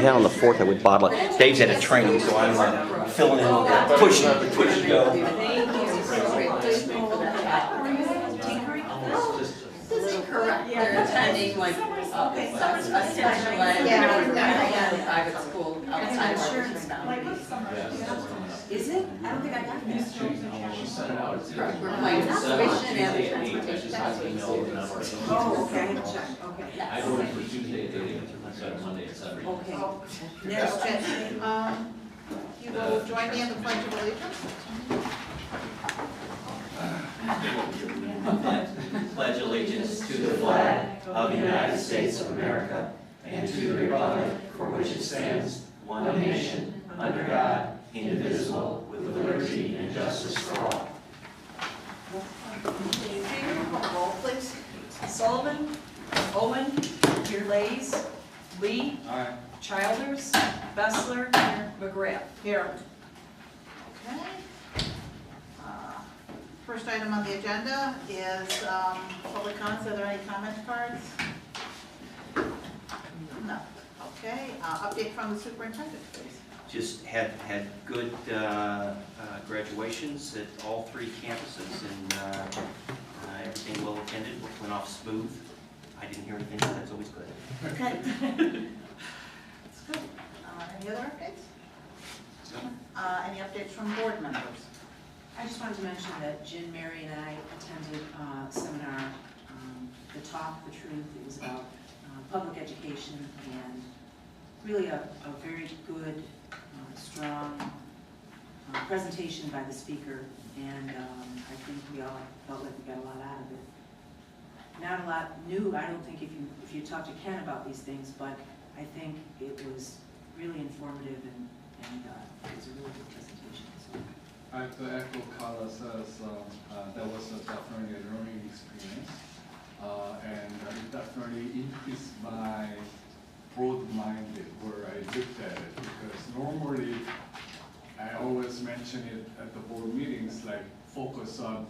down on the 4th, I would bottle it. Dave's at a training, so I'm like filling in a little bit, push and go. Correct. They're attending like a specialized private school outside of our town. Is it? I don't think I got this. We're playing tuition and transportation. Oh, okay, check, okay. I voted for Tuesday at 8 a.m. instead of Monday at 7. Okay. Next, you will join me in the Pledge of Allegiance. Pledge allegiance to the flag of the United States of America and to the republic for which it stands, one nation, under God, indivisible, with liberty and justice for all. Roll, please. Sullivan, Owen, Gervais, Lee, Childers, Bessler, McGrath. Here. Okay. First item on the agenda is public comments. Are there any comment cards? No. Okay. Update from the superintendent, please. Just had good graduations at all 3 campuses, and everything well attended, went off smooth. I didn't hear anything, so that's always good. Okay. That's good. Any other updates? Any updates from board members? I just wanted to mention that Jen, Mary, and I attended a seminar, The Talk, The Truth. It was about public education, and really a very good, strong presentation by the speaker, and I think we all felt like we got a lot out of it. Not a lot new, I don't think, if you talk to Ken about these things, but I think it was really informative, and it was a really good presentation. So. I have to echo Carla says that was definitely a learning experience, and it definitely increased my broad-minded where I looked at it, because normally I always mention it at the board meetings, like focus on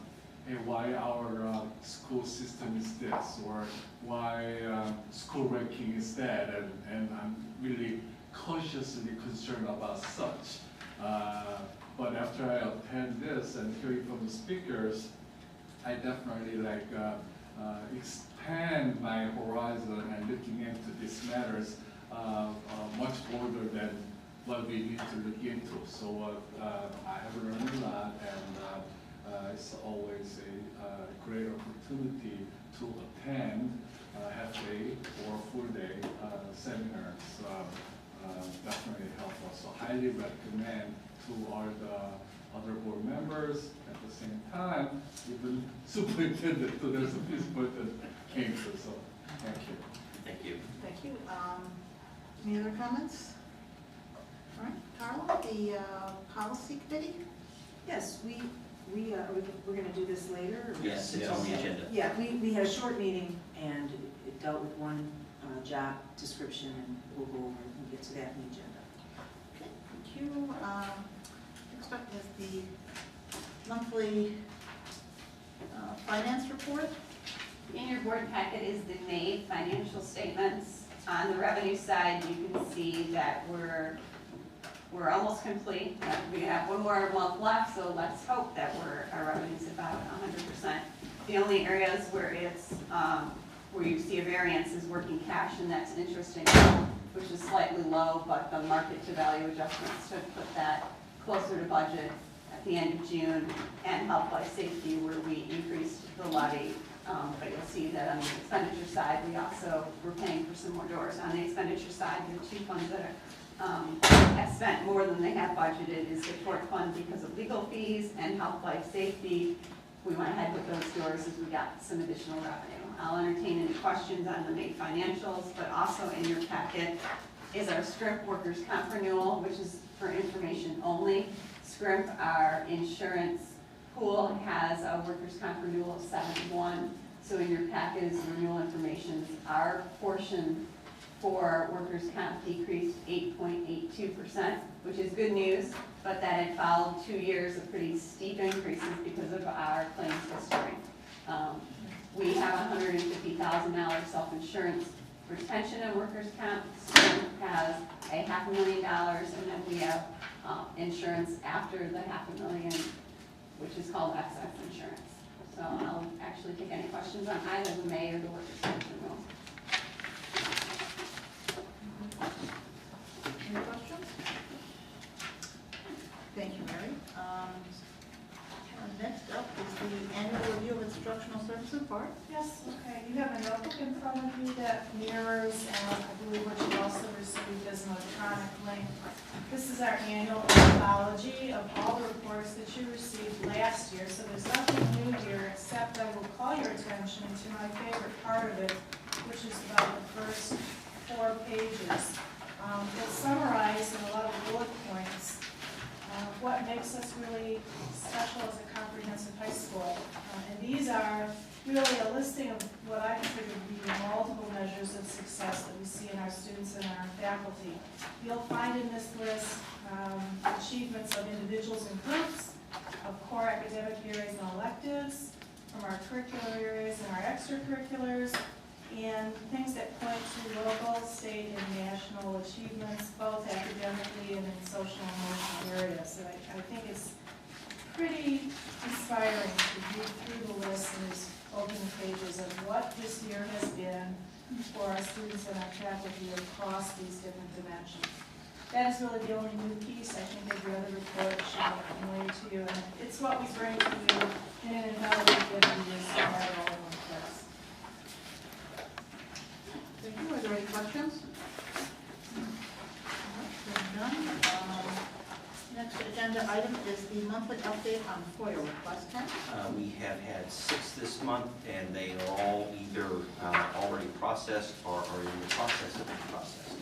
hey, why our school system is this, or why school ranking is that, and I'm really consciously concerned about such. But after I attend this and hearing from the speakers, I definitely expand my horizon and looking into these matters much broader than what we need to look into. So I have learned a lot, and it's always a great opportunity to attend half-day or full-day seminars. Definitely helpful. So highly recommend to all the other board members. At the same time, even superintendent, so there's a principal that came through. So thank you. Thank you. Thank you. Any other comments? All right, Carla, the policy committee? Yes, we're going to do this later? Or? Yes, it's on the agenda. Yeah, we had a short meeting, and it dealt with one job description, and we'll go over it and get to that in the agenda. Okay, thank you. Next up is the monthly finance report. In your board packet is the May financial statements. On the revenue side, you can see that we're almost complete. We have one more month left, so let's hope that our revenue's about 100%. The only areas where it's where you see a variance is working cash, and that's interesting, which is slightly low, but the market to value adjustments should put that closer to budget at the end of June, and health life safety where we increased the levy. But you'll see that on the expenditure side, we're paying for some more doors. On the expenditure side, the 2 funds that have spent more than they have budgeted is the tort fund because of legal fees, and health life safety. We went ahead with those doors as we got some additional revenue. I'll entertain any questions on the May financials, but also in your packet is our SCRIP workers' comp renewal, which is for information only. SCRIP, our insurance pool, has a workers' comp renewal of 7-1. So in your packet is renewal information. Our portion for workers' comp decreased 8.82%, which is good news, but that had followed 2 years of pretty steep increases because of our claims history. We have a $150,000 self-insurance retention and workers' comp, student has a $500,000, and then we have insurance after the $500,000, which is called excess insurance. So I'll actually take any questions on either the May or the workers' compensation. Any questions? Thank you, Mary. Next up is the annual review of instructional services part. Yes, okay, you have a notebook in front of you that mirrors, I believe what you also received as an electronic link. This is our annual anthology of all the reports that you received last year, so there's nothing new here, except I will call your attention to my favorite part of it, which is about the first 4 pages. It's summarized in a lot of bullet points. What makes us really special as a comprehensive high school. And these are really a listing of what I consider to be the multiple measures of success that we see in our students and our faculty. You'll find in this list achievements of individuals and groups, of core academic areas and electives, from our curricular areas and our extracurriculars, and things that point to local, state, and national achievements, both academically and in social and emotional areas. So I think it's pretty inspiring to read through the list in these open pages of what this year has been for our students and our faculty across these different dimensions. That is really the only new piece. I think every other report should be familiar to you, and it's what we bring to you in an anthology given years to have all in one place. Thank you. Are there any questions? None. Next agenda item is the monthly update on FOIA requests. We have had 6 this month, and they are all either already processed or are in the process of being processed.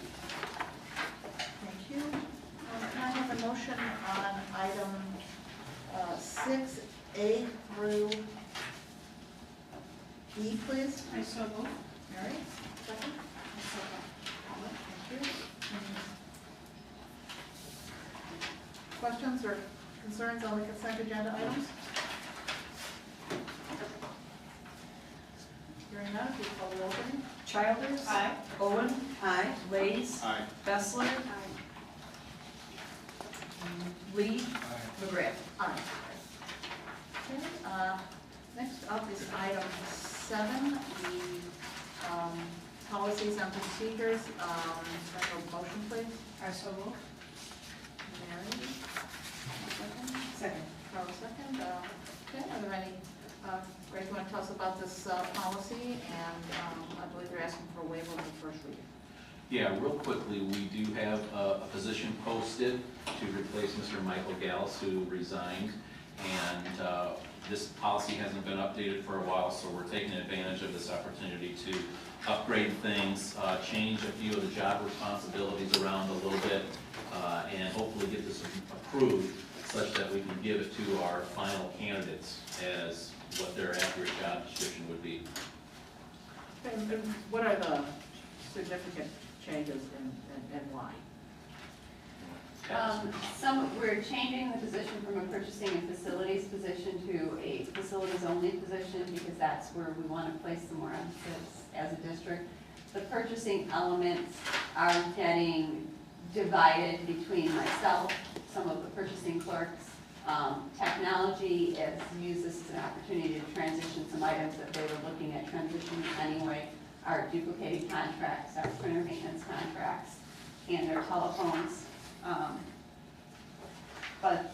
Thank you. Can I have a motion on item 6A through E, please? I so move. Mary, second? Thank you. Questions or concerns on the consent agenda items? Hearing none, please call the roll, please. Childers. Aye. Owen. Aye. Lees. Aye. Bessler. Lee. McGrath. Aye. Okay, next up is item 7, the policies and procedures. Can I have a motion, please? I so move. Mary, second. Second. Carl, second. Okay, are there any, Greg, you want to tell us about this policy? And I believe they're asking for a waiver of the first reading. Yeah, real quickly, we do have a position posted to replace Mr. Michael Gals, who resigned. And this policy hasn't been updated for a while, so we're taking advantage of this opportunity to upgrade things, change a few of the job responsibilities around a little bit, and hopefully get this approved such that we can give it to our final candidates as what their accurate job description would be. And what are the significant changes and why? We're changing the position from a purchasing and facilities position to a facilities only position because that's where we want to place some more emphasis as a district. The purchasing elements are getting divided between myself, some of the purchasing clerks. Technology has used this as an opportunity to transition some items that they were looking at transitioning anyway. Our duplicated contracts, our printer maintenance contracts, and our telephones. But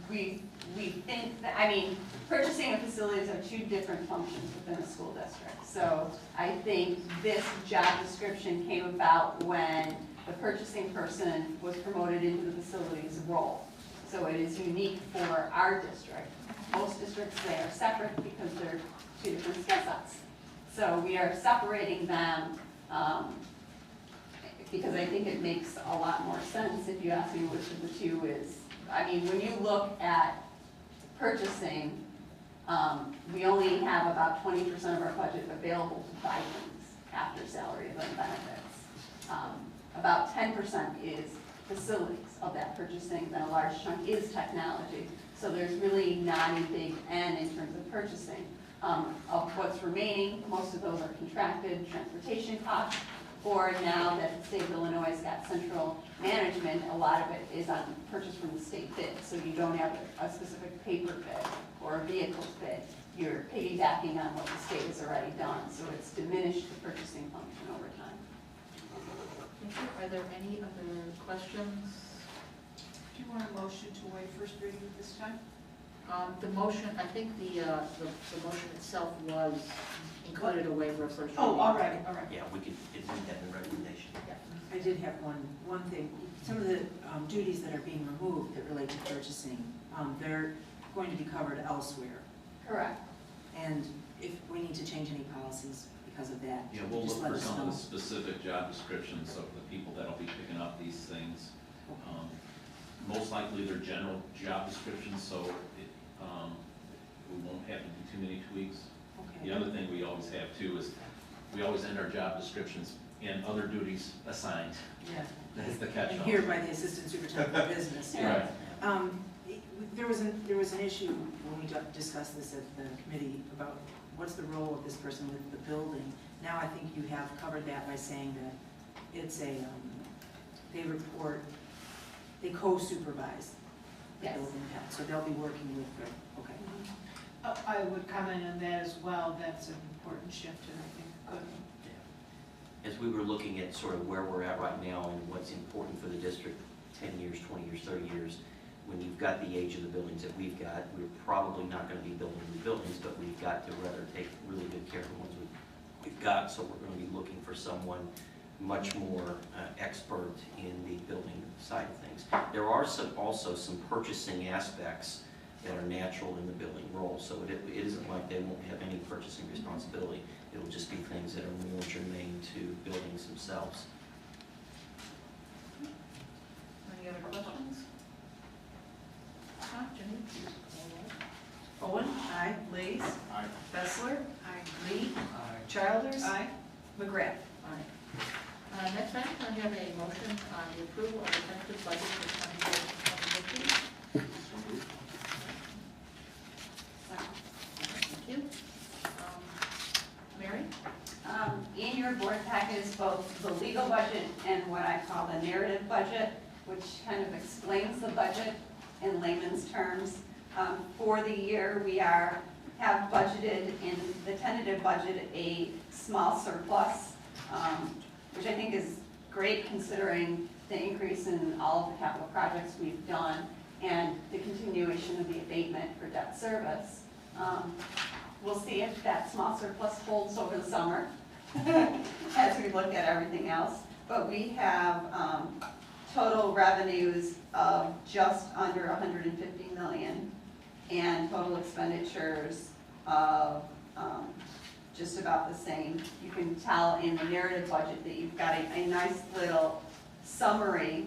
we think that, I mean, purchasing and facilities are 2 different functions within a school district. So I think this job description came about when the purchasing person was promoted into the facilities role. So it is unique for our district. Most districts, they are separate because they're 2 different skill sets. So we are separating them because I think it makes a lot more sense if you ask me which of the 2 is. I mean, when you look at purchasing, we only have about 20% of our budget available to buy things after salaries and benefits. About 10% is facilities of that purchasing, then a large chunk is technology. So there's really not a big N in terms of purchasing. Of what's remaining, most of those are contracted transportation costs, or now that the state of Illinois has got central management, a lot of it is on purchase from the state bid. So you don't have a specific paper bid or a vehicles bid. You're piggybacking on what the state has already done. So it's diminished the purchasing function over time. Thank you. Are there any other questions? Do you want a motion to waive first reading at this time? The motion, I think the motion itself was included a waiver of first reading. Oh, all right. Yeah, we could include that in the recommendation. I did have one thing. Some of the duties that are being removed that relate to purchasing, they're going to be covered elsewhere. Correct. And if we need to change any policies because of that, Yeah, we'll just look let for us some of know. the specific job descriptions of the people that'll be picking up these things. Most likely they're general job descriptions, so we won't have to do too many tweaks. Okay. The other thing we always have too is, we always end our job descriptions in other duties assigned. Yeah. That's the catch-all. And here by the Assistant Superintendent of Business. Right. There was an issue when we discussed this at the committee about what's the role of this person with the building. Now I think you have covered that by saying that it's they co-supervise the Yes. building health, so they'll be working with her, okay. I would comment on that as well. That's an important shift, and I think good. As we were looking at sort of where we're at right now and what's important for the district, 10 years, 20 years, 30 years, when you've got the age of the buildings that we've got, we're probably not going to be building new buildings, but we've got to rather take really good care of the ones we've got, so we're going to be looking for someone much more expert in the building side of things. There are also some purchasing aspects that are natural in the building role, so it isn't like they won't have any purchasing responsibility. It'll just be things that are more germane to buildings themselves. Any other questions? Jenny? Owen? Aye. Lees? Aye. Fessler? Aye. Lee? Aye. Childers? Aye. McGrath? Aye. Next item, I have a motion on the approval of the tentative budget for 2015. Thank you. Mary? In your board packet is both the legal budget and what I call the narrative budget, which kind of explains the budget in layman's terms. For the year, we have budgeted in the tentative budget a small surplus, which I think is great considering the increase in all of the capital projects we've done and the continuation of the abatement for debt service. We'll see if that small surplus holds over the summer as we look at everything else. But we have total revenues of just under 150 million and total expenditures of just about the same. You can tell in the narrative budget that you've got a nice little summary,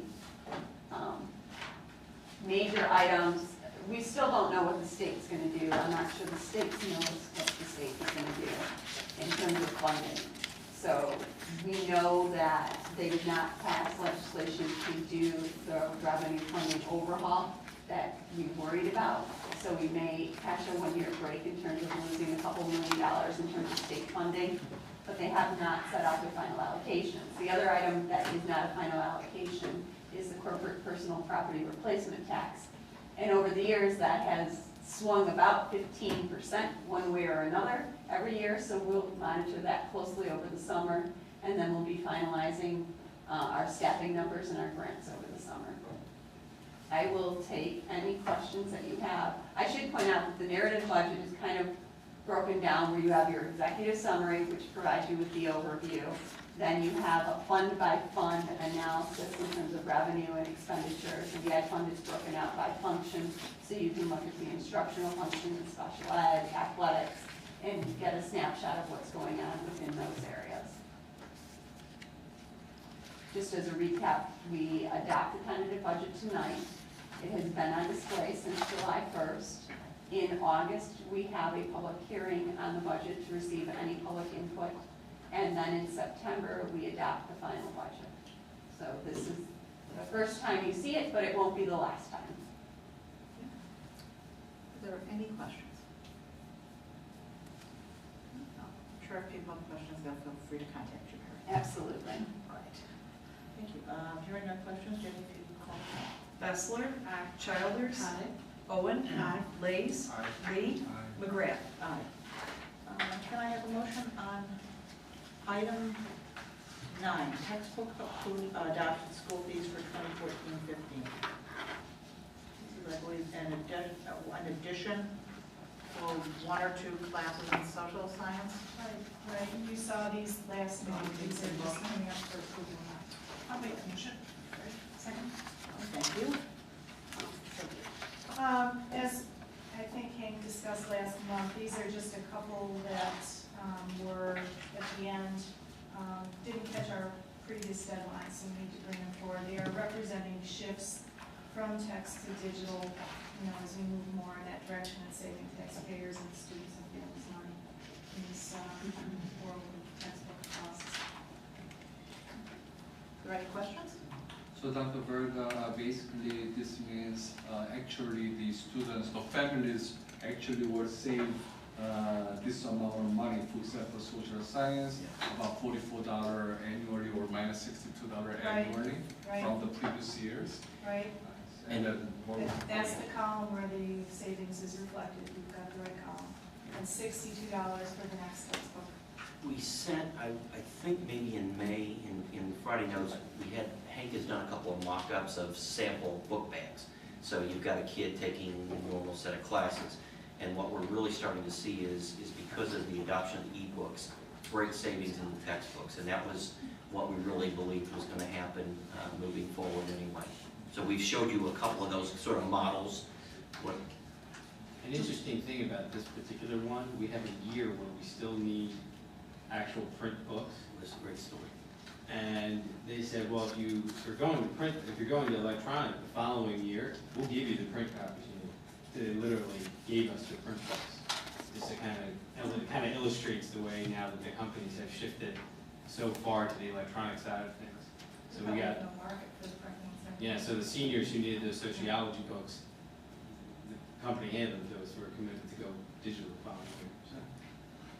major items. We still don't know what the state's going to do. I'm not sure the state knows what the state is going to do in terms of funding. So we know that they did not pass legislation to do the revenue funding overhaul that we worried about. So we may catch a one-year break in terms of losing a couple $1 million in terms of state funding, but they have not set out their final allocations. The other item that is not a final allocation is the corporate personal property replacement tax. And over the years, that has swung about 15% one way or another every year, so we'll monitor that closely over the summer, and then we'll be finalizing our staffing numbers and our grants over the summer. I will take any questions that you have. I should point out that the narrative budget is kind of broken down where you have your executive summary, which provides you with the overview. Then you have a fund-by-fund analysis in terms of revenue and expenditures. And the ed fund is broken out by function, so you can look at the instructional function, the special ed, athletics, and get a snapshot of what's going on within those areas. Just as a recap, we adopted tentative budget tonight. It has been on display since July 1st. In August, we have a public hearing on the budget to receive any public input. And then in September, we adopt the final budget. So this is the first time you see it, but it won't be the last time. Are there any questions? No. I'm sure if people have questions, they'll feel free to contact you. Absolutely. Right. Thank you. Hearing no questions, Jenny, if you call. Bessler. Childers. Owen. Lees. Lee. McGrath. Can I have a motion on item 9, textbook adoption school fees for 2014-15? This is, I believe, an addition for 1 or 2 classes in social science. Right, you saw these last month, these are just coming up for approval now. I'll make a motion. Second. Thank you. As I think Hank discussed last month, these are just a couple that were at the end, didn't catch our previous deadline, so we need to bring them forward. They are representing shifts from text to digital, as we move more in that direction and saving taxpayers and students and families money in this world of textbook costs. Are there any questions? So Dr. Verga, basically this means actually the students, the families actually will save this amount of money, for example, social science, about $44 annually or minus $62 annually Right. from the previous years. Right, And then that's the column where the savings is reflected, you've got the right column. And $62 for the next textbook. We sent, I think maybe in May, in Friday notes, Hank has done a couple of mock-ups of sample book bags. So you've got a kid taking a normal set of classes. And what we're really starting to see is because of the adoption of e-books, great savings in the textbooks. And that was what we really believed was going to happen moving forward anyway. So we've showed you a couple of those sort of models. An interesting thing about this particular one, we have a year where we still need actual print books. That's a great story. And they said, well, if you're going to electronic the following year, we'll give you the print copies you need. So they literally gave us the print books. Just to kind of illustrates the way now that the companies have shifted so far to the electronic side of things. So we got, No market for the printing. yeah, so the seniors who needed those sociology books, the company handled those who were committed to go digital the following year. So.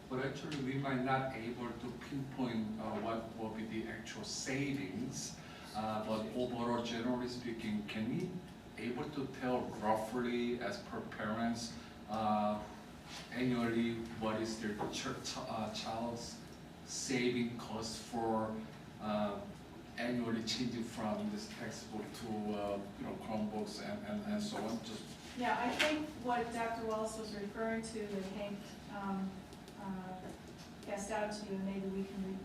But actually, we might not able to pinpoint what will be the actual savings. But overall, generally speaking, can we able to tell roughly, as per parents, annually what is their child's saving cost for annually changing from this textbook to Chromebooks and so on? Just Yeah, I think what Dr. Wallace was referring to, that Hank passed out to you, and maybe we can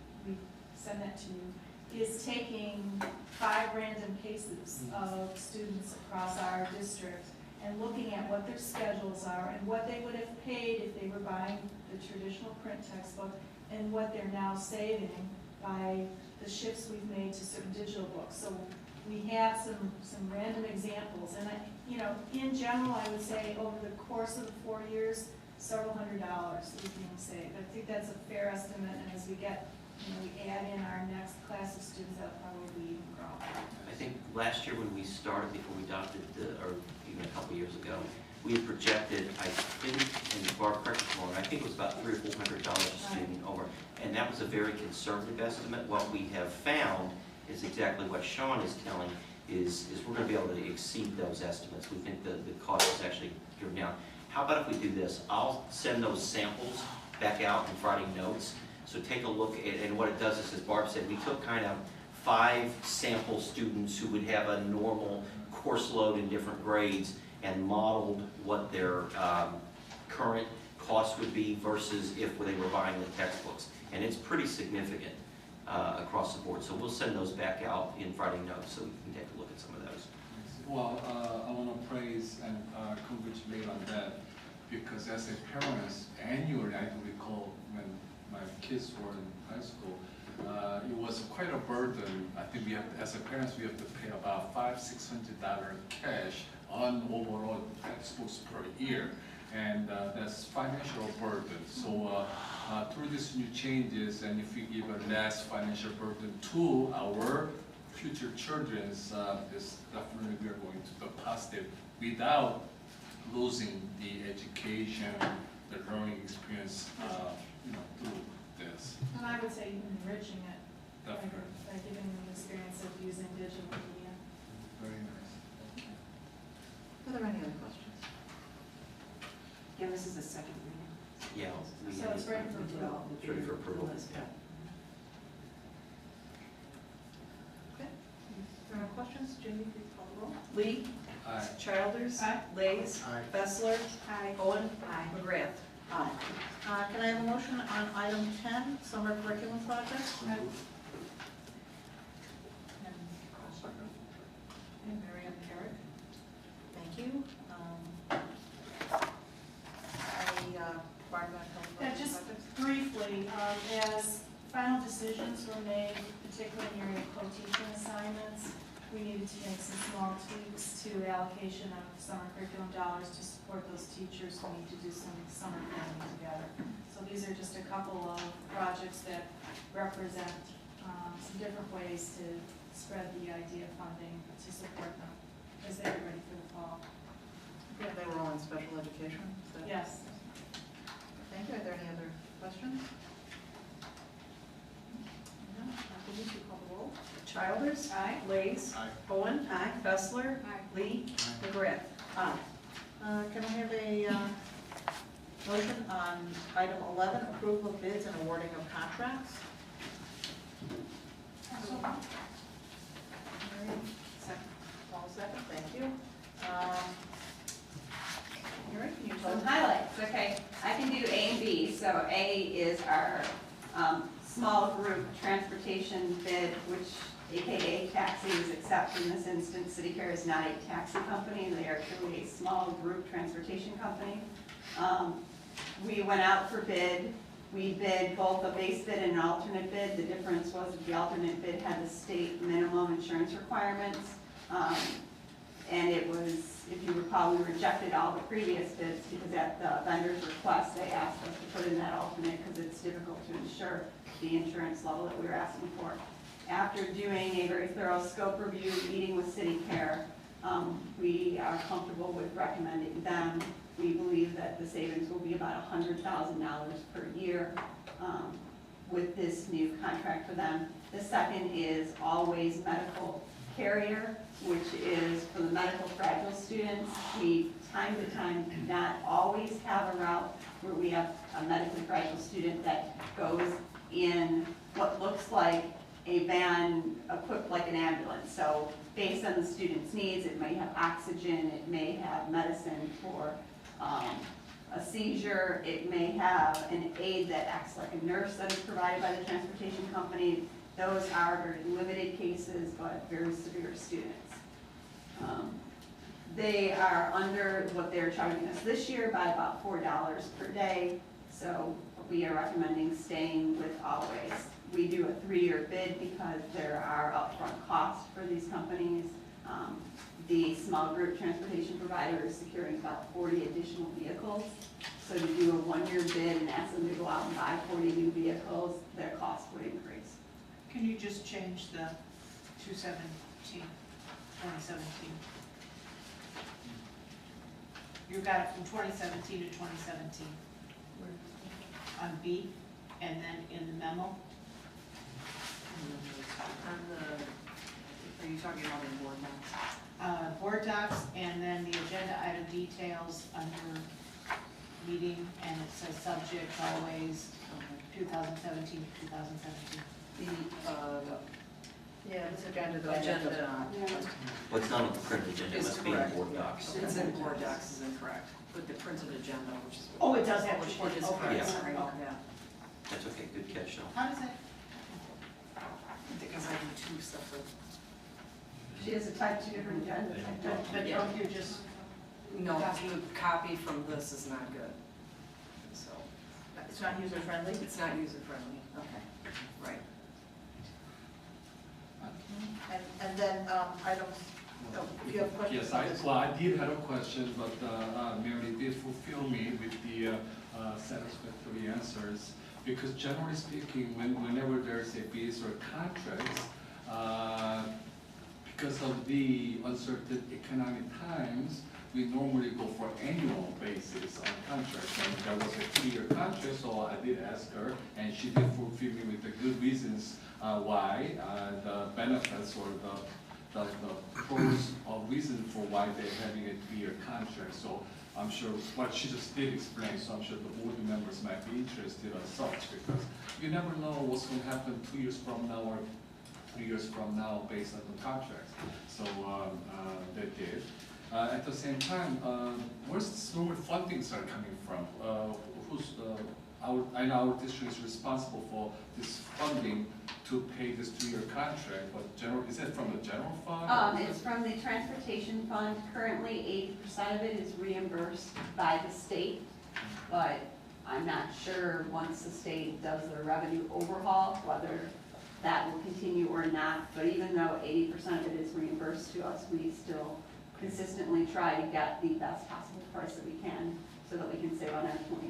send that to you, is taking 5 random cases of students across our district and looking at what their schedules are and what they would have paid if they were buying the traditional print textbook and what they're now saving by the shifts we've made to certain digital books. So we have some random examples, and in general, I would say over the course of the 4 years, several $100s that we can save. I think that's a fair estimate, and as we get, we add in our next class of students, that'll probably even grow. I think last year when we started, before we adopted or even a couple years ago, we had projected, I think, and Barb, correct me if I'm wrong, I think it was about $300 or $400 a student over, and that was a very conservative estimate. What we have found is exactly what Sean is telling, is we're going to be able to exceed those estimates. We think the cost is actually driven down. How about if we do this? I'll send those samples back out in Friday notes. So take a look at, and what it does is, as Barb said, we took kind of 5 sample students who would have a normal course load in different grades and modeled what their current cost would be versus if they were buying the textbooks. And it's pretty significant across the board. So we'll send those back out in Friday notes so we can take a look at some of those. well, I want to praise and congratulate on that, because as a parent, annually, I can recall when my kids were in high school, it was quite a burden. I think we have, as a parents, we have to pay about $500–600 cash on overall textbooks per year, and that's financial burden. So through these new changes, and if we give a less financial burden to our future children's, is definitely we are going to the positive without losing the education, the learning experience, through this. And I would say even enriching it Definitely. by giving them the experience of using digital media. Very nice. Are there any other questions? Again, this is the second reading. Yeah. we So it's ready for We did all- It's ready for approval. Yeah. Okay. If there are no questions, Jamie, please call the roll. Lee? Aye. Childers? Aye. Leys? Aye. Fessler? Aye. Owen? Aye. McGrath? Aye. Can I have a motion on item 10, summer curriculum project? And Mary Ann Carrick. Thank you. Yeah, just briefly, as final decisions were made, particularly in the area of co-teaching assignments, we needed to make some small tweaks to allocation of summer curriculum dollars to support those teachers who need to do some summer planning together. So these are just a couple of projects that represent some different ways to spread the idea of funding to support them as they get ready for the fall. Yeah, they were all in special education, so. Yes. Thank you. Are there any other questions? No, please you call the roll. Childers? Aye. Leys? Aye. Owen? Aye. Fessler? Aye. Lee? McGrath? Aye. Can I have a motion on item 11, approval of bids and awarding of contracts? Mary, Second. Paul, second, thank you. Mary, can you tell Some us? highlights, okay. I can do A and B. So A is our small group transportation bid, which AKA taxis, except in this instance, CityCare is not a taxi company. They are truly a small group transportation company. We went out for bid. We bid both a base bid and an alternate bid. The difference was that the alternate bid had the state minimum insurance requirements. And it was, if you recall, we rejected all the previous bids because at the vendor's request, they asked us to put in that alternate because it's difficult to ensure the insurance level that we were asking for. After doing a very thorough scope review, meeting with CityCare, we are comfortable with recommending them. We believe that the savings will be about $100,000 per year with this new contract for them. The second is Always Medical Carrier, which is for the medical fragile students. We, time to time, do not always have a route where we have a medically fragile student that goes in what looks like a van equipped like an ambulance. So based on the student's needs, it may have oxygen, it may have medicine for a seizure, it may have an aid that acts like a nurse that is provided by the transportation company. Those are very limited cases, but very severe students. They are under what they're charging us this year by about $4 per day. So we are recommending staying with Always. We do a 3-year bid because there are upfront costs for these companies. The small group transportation provider is securing about 40 additional vehicles. So to do a 1-year bid and ask them to go out and buy 40 new vehicles, their cost would increase. Can you just change the 2017? You got it from 2017 to 2017 on B, and then in the memo. On the, are you talking about the board docs? Board docs, and then the agenda item details under meeting, and it says subject always 2017 to 2017. Yeah, this agenda, The agenda. What's not on the printed agenda Is must be in correct. board docs. It's in board docs is incorrect, but the printed agenda, which is. Oh, it does have Which to. it is Okay. correct, Yeah. sorry, Okay. yeah. That's okay, good catch, though. How does that? Because I do two separate. She has a type 2 different agenda. But Yeah. don't you just, No, the copy from this is not good. So, It's not user friendly? it's not user friendly. Okay. Right. And then items, oh, if you have questions? Yes, I did have a question, but Mary did fulfill me with the satisfactory answers. Because generally speaking, whenever there's a base or contracts, because of the uncertain economic times, we normally go for annual basis on contracts. And there was a 3-year contract, so I did ask her, and she did fulfill me with the good reasons why, the benefits or the pros or reason for why they're having a 3-year contract. So I'm sure what she just did explain, so I'm sure the board members might be interested as such, because you never know what's going to happen 2 years from now or 3 years from now based on the contract. So they did. At the same time, where's the smaller fundings are coming from? I know our district is responsible for this funding to pay this 2-year contract, but is it from the general fund? It's from the transportation fund. Currently, 80% of it is reimbursed by the state, but I'm not sure once the state does their revenue overhaul, whether that will continue or not. But even though 80% of it is reimbursed to us, we still consistently try to get the best possible price that we can so that we can save on that 20%.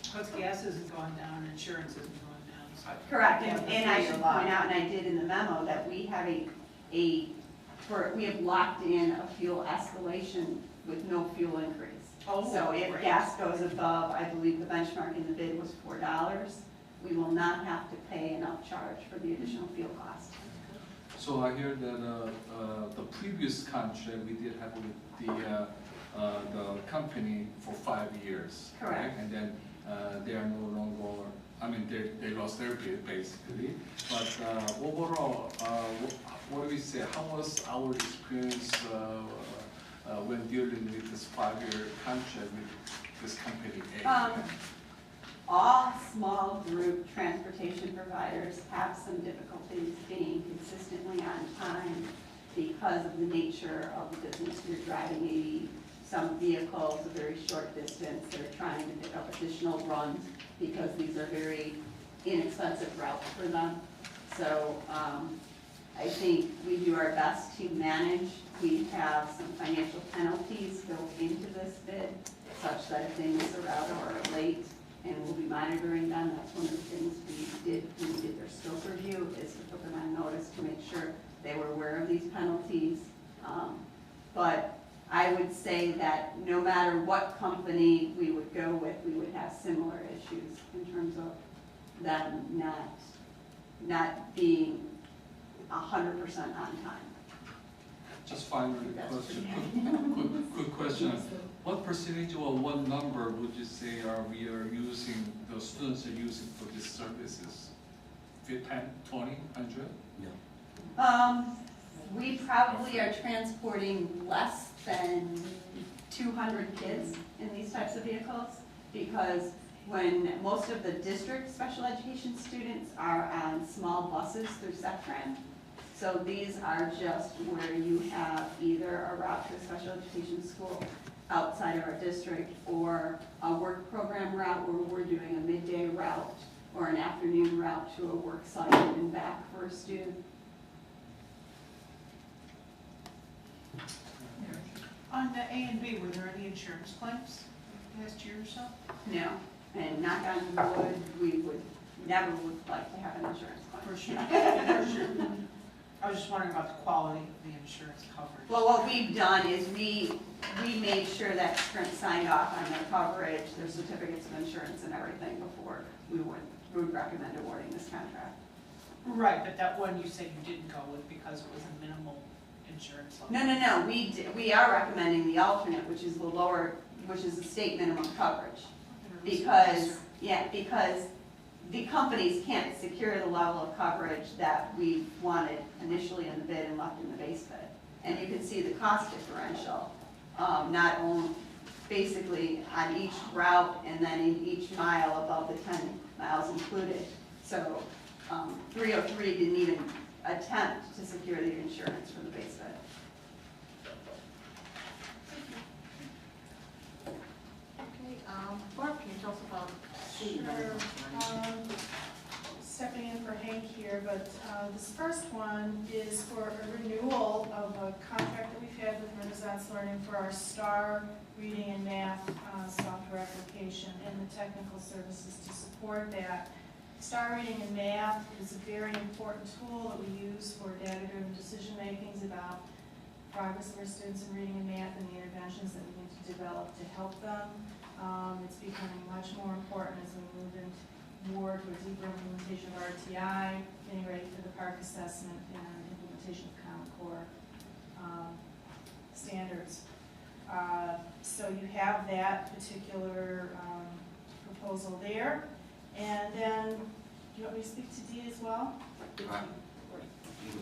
Because gas isn't going down, insurance isn't going down. So Correct, Yeah, and I should point out, and I did in the memo, that we have we have locked in a fuel escalation with no fuel increase. Oh, So if great. gas goes above, I believe the benchmark in the bid was $4, we will not have to pay an upcharge for the additional fuel cost. So I hear that the previous contract we did have with the company for 5 years. Correct. Right? And then they are no longer, I mean, they lost their bid basically. But overall, what do we say? How was our experience when dealing with this 5-year contract with this company A? All small group transportation providers have some difficulties being consistently on time because of the nature of the business. You're driving maybe some vehicles a very short distance. They're trying to pick up additional runs because these are very inexpensive routes for them. So I think we do our best to manage. We have some financial penalties built into this bid such that if they miss a route or are late, and we'll be monitoring them. That's one of the things we did when we did their scope review, is to put them on notice to make sure they were aware of these penalties. But I would say that no matter what company we would go with, we would have similar issues in terms of them not being 100% on time. Just finally, question, quick question. What percentage or what number would you say we are using, the students are using for these services? 10, 20, 100? No. We probably are transporting less than 200 kids in these types of vehicles, because when most of the district special education students are on small buses through Septran, so these are just where you have either a route to a special education school outside of our district, or a work program route where we're doing a midday route or an afternoon route to a work site and back for a student. On the A and B, were there any insurance claims last year or so? No, and knock on wood, we would never like to have an insurance claim. For sure, for sure. I was just wondering about the quality of the insurance coverage. Well, what we've done is we made sure that Sprint signed off on their coverage, their certificates of insurance and everything before we would recommend awarding this contract. Right, but that one you said you didn't go with because it was a minimal insurance level. No, we are recommending the alternate, which is the lower, which is the state minimum coverage. Because the companies can't secure the level of coverage that we wanted initially in the bid and left in the base bid. And you can see the cost differential, not only basically on each route and then in each mile above the 10 miles included. So 303 didn't even attempt to secure the insurance for the base bid. Okay, Barb, can you tell us about C? Sure. Stepping in for Hank here, but this first one is for a renewal of a contract that we've had with Renaissance Learning for our STAR reading and math software application and the technical services to support that. STAR reading and math is a very important tool that we use for data-driven decision-making about progress of our students in reading and math and the interventions that we need to develop to help them. It's becoming much more important as we move into more towards deeper implementation of RTI, getting ready for the park assessment and implementation of Common Core standards. So you have that particular proposal there. And then, do you want me to speak to D as well? Either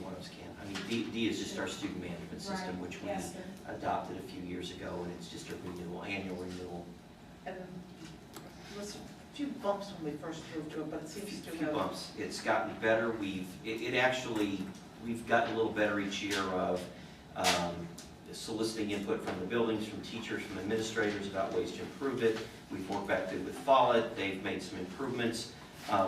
one of us can. I mean, D is just our student management system, Right. which we Yes, sir. adopted a few years ago, and it's just a renewal, annual renewal. And there was a few bumps when we first moved to it, but it A seems to few have. bumps. It's gotten better. It actually, we've gotten a little better each year of soliciting input from the buildings, from teachers, from administrators about ways to improve it. We've worked back good with Follett. They've made some improvements.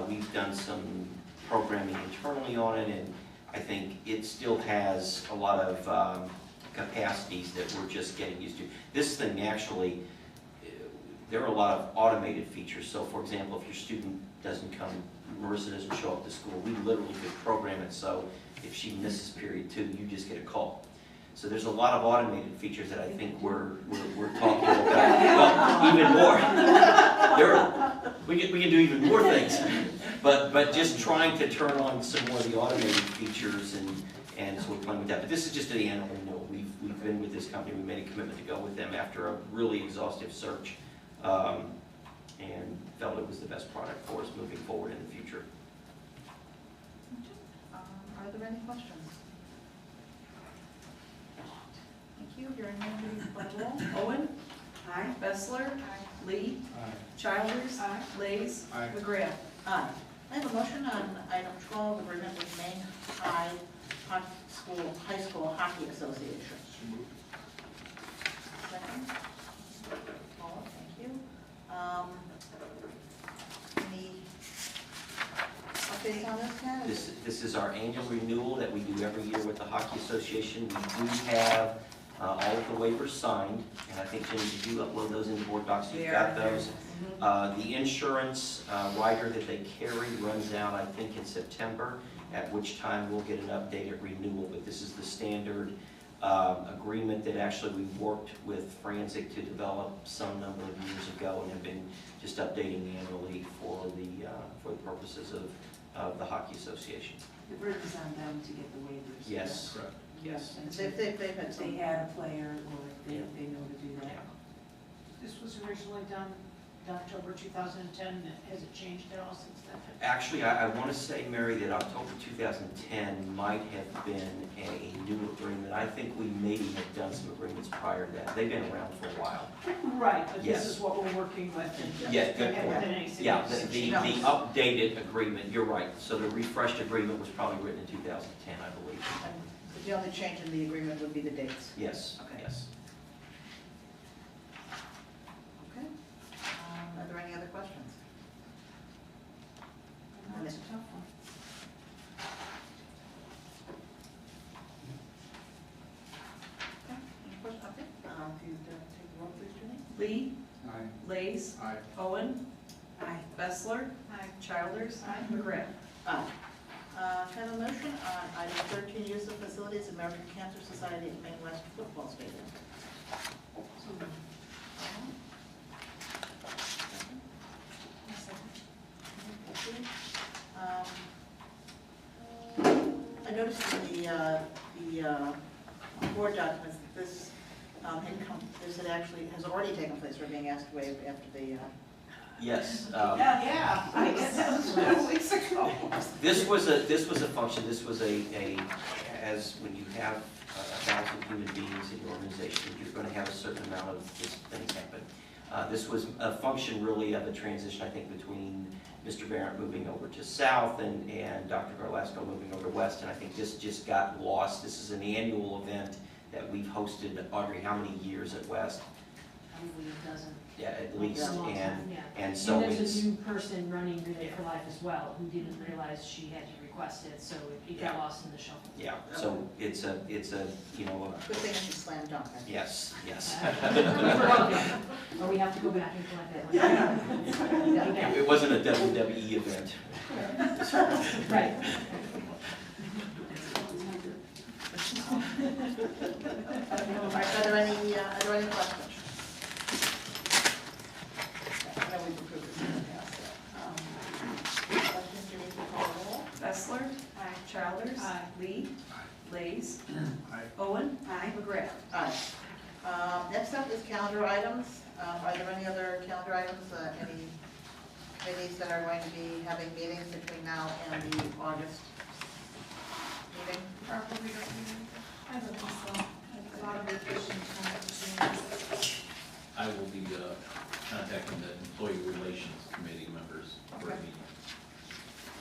We've done some programming internally on it, and I think it still has a lot of capacities that we're just getting used to. This thing actually, there are a lot of automated features. So for example, if your student doesn't come, Marissa doesn't show up to school, we literally could program it so if she misses period 2, you just get a call. So there's a lot of automated features that I think we're talking about. Well, even more. We can do even more things. But just trying to turn on some more of the automated features, and so we're playing with that. But this is just an annual renewal. We've been with this company. We made a commitment to go with them after a really exhaustive search, and felt it was the best product for us moving forward in the future. Are there any questions? Thank you. Hearing none, please call the roll. Owen? Aye. Bessler? Lee? Childers? Lays? Aye. McGrath? Aye. I have a motion on item 12, agreement with Maine High School Hockey Association. Second. Paula, thank you. Any updates on this, Ken? This is our annual renewal that we do every year with the Hockey Association. We do have all of the waivers signed, and I think, Jenny, did you upload those into board docs? You've got those. The insurance rider that they carry runs out, I think, in September, at which time we'll get an updated renewal. But this is the standard agreement that actually we worked with Franzik to develop some number of years ago and have been just updating annually for the purposes of the Hockey Association. The burden is on them to get the waivers. Yes. Correct. Yes. And They've had if some. they had a player or if they Yeah. know to do that. Yeah. This was originally done in October 2010. Has it changed at all since then? Actually, I want to say, Mary, that October 2010 might have been a new agreement. I think we maybe have done some agreements prior to that. They've been around for a while. Right, but Yes. this is what we're working with. And Yeah, good there point. haven't been any Yeah, significant- the updated agreement, you're right. So the refreshed agreement was probably written in 2010, I believe. And the only change in the agreement would be the dates. Yes, Okay. yes. Okay. Are there any other questions? That's a tough one. Okay. Any questions? Okay. If you'd take the roll, please, Jenny. Lee? Aye. Lays? Aye. Owen? Aye. Bessler? Aye. Childers? McGrath? Aye. Can I have a motion on item 13, use of facilities, American Cancer Society at Maine West Football Stadium? I noticed in the board documents that this income, this has already taken place, we're being asked to waive after the, Yes. Yeah, I guess that was 2 weeks ago. This was a function, this was as when you have 1,000 human beings in your organization, you're going to have a certain amount of this things happen. This was a function really of a transition, I think, between Mr. Barrett moving over to South and Dr. Garlasco moving over to West, and I think this just got lost. This is an annual event that we've hosted, Audrey, how many years at West? Probably a dozen. Yeah, at least, A long time, yeah. and so And there's it's, a new person running Relay for Life as well, who didn't realize she had to request it, so it got lost in the shuffle. yeah, so it's a, you know, good thing it's a slam dunk. yes, yes. Or we have to go back and collect that one. Yeah. It wasn't a WWE event. Right. Are there any questions? I know we've approved this in the past. calendar items. Are there any other calendar items, any committees that are going to be having meetings between now and the August meeting? Probably don't need anything. I don't think so. A lot of vacation time. I will be contacting the employee relations committee members for a meeting.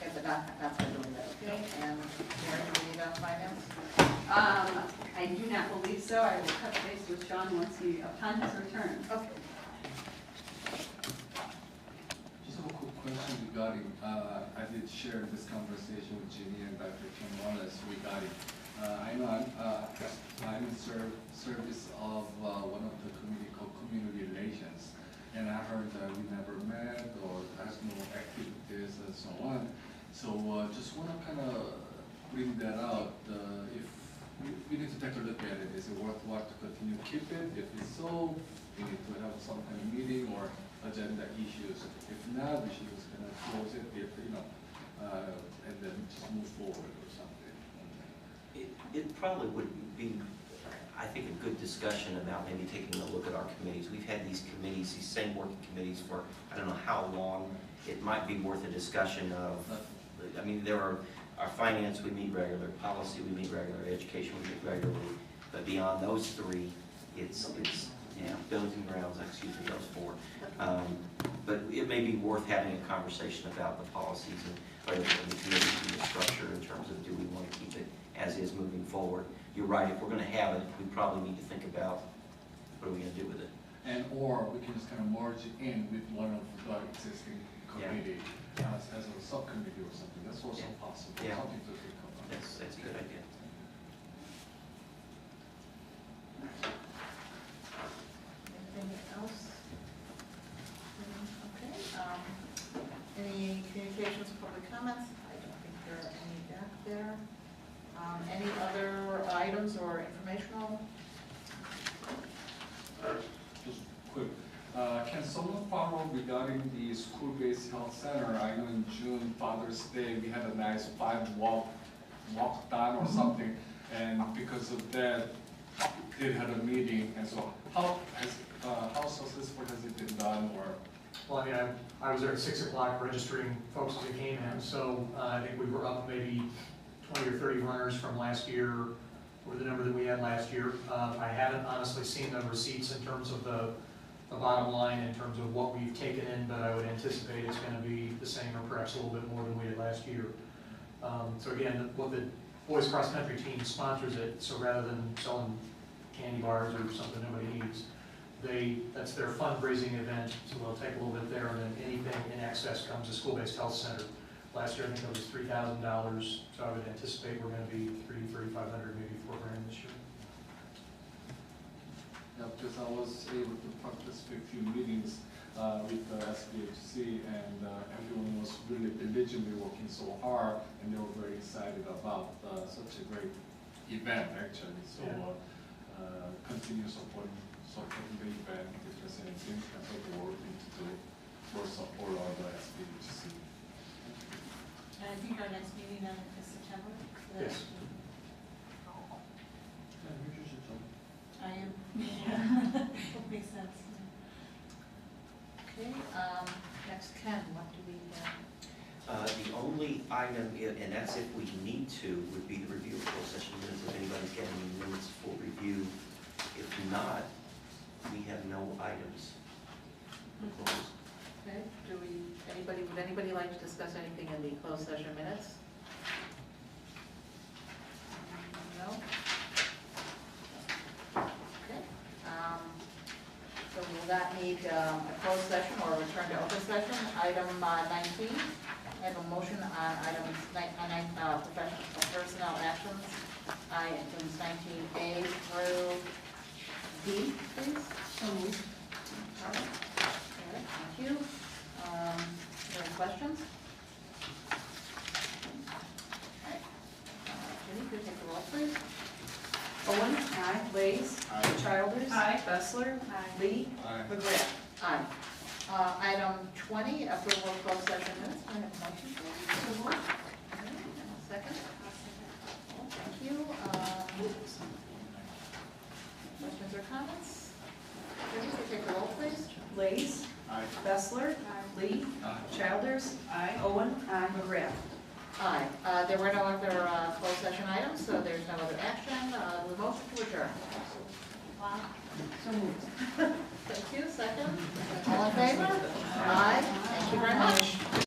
Okay, but not for doing that, okay? And Mary, do we need on finance? I do not believe so. I will touch base with Sean upon his return. Okay. Just a quick question regarding, I did share this conversation with Ginny and Dr. Kim Wallace regarding, I know I'm in service of one of the committee called Community Relations, and I heard that we never met or there's no activities and so on. So just want to kind of bring that out. If we need to take a look at it, is it worthwhile to continue to keep it? If it's so, we need to have some kind of meeting or agenda issues. If not, we should just kind of close it, if, and then just move forward or something. It probably would be, I think, a good discussion about maybe taking a look at our committees. We've had these committees, these same working committees for, I don't know how long. It might be worth a discussion of, I mean, there are, our finance, we meet regular, policy, we meet regular, education, we meet regularly. But beyond those three, it's buildings and grounds, excuse me, those four. But it may be worth having a conversation about the policies and, or the committees and the structure in terms of, do we want to keep it as is moving forward? You're right, if we're going to have it, we probably need to think about what are we going to do with it. And or we can just kind of merge it in with one of the existing committee as a subcommittee or something. That's also possible. Yeah. Something to think about. That's a good idea. Anything else? Okay. Any communications, public comments? I don't think there are any back there. Any other items or informational? Just quick, can someone follow regarding the school-based health center? I know in June, Father's Day, we had a nice walk down or something, and because of that, did have a meeting, and so how successful has it been done, or? Well, I mean, I was there at 6 o'clock registering folks as they came in, so I think we were up maybe 20 or 30 runners from last year, or the number that we had last year. I haven't honestly seen the receipts in terms of the bottom line, in terms of what we've taken in, but I would anticipate it's going to be the same or perhaps a little bit more than we did last year. So again, what the boys cross country team sponsors it, so rather than selling candy bars or something nobody needs, that's their fundraising event, so they'll take a little bit there, and then anything in excess comes to school-based health center. Last year, I think it was $3,000, so I would anticipate we're going to be $3,500, maybe $4,000 this year. Yeah, because I was able to participate in a few meetings with the SBHC, and everyone was really diligently working so hard, and they were very excited about such a great event, actually. So continue supporting the event if there's anything that we're working to do for support of the SBHC. And I think our next meeting is September. Yes. I am. Yeah. Makes sense. Okay, next Ken, what do we have? The only item, and that's if we need to, would be the review of closed session minutes, if anybody's got any minutes for review. If not, we have no items. Closed. Okay, would anybody like to discuss anything in the closed session minutes? No? Okay, so we will not need a closed session or return to open session. Item 19, I have a motion on items professional personnel actions. Items 19A through D, please. So moved. All right. Thank you. Any questions? All right. Jenny, could you take the roll, please? Owen? Aye. Leys? Aye. Childers? Aye. Bessler? Aye. Lee? Aye. McGrath? Aye. Item 20, approval of closed session minutes. Can I have a motion, please? So moved. Okay, and a second. Oh, thank you. Questions or comments? Jenny, take Lees. Aye. Bessler. Lee. Aye. Childers. Aye. Owen. McGrath. Aye. There were no other closed session items, so there's no other action. The motion to adjourn. Wow. So moved. Thank you, second. All in favor? Aye. Thank you very much.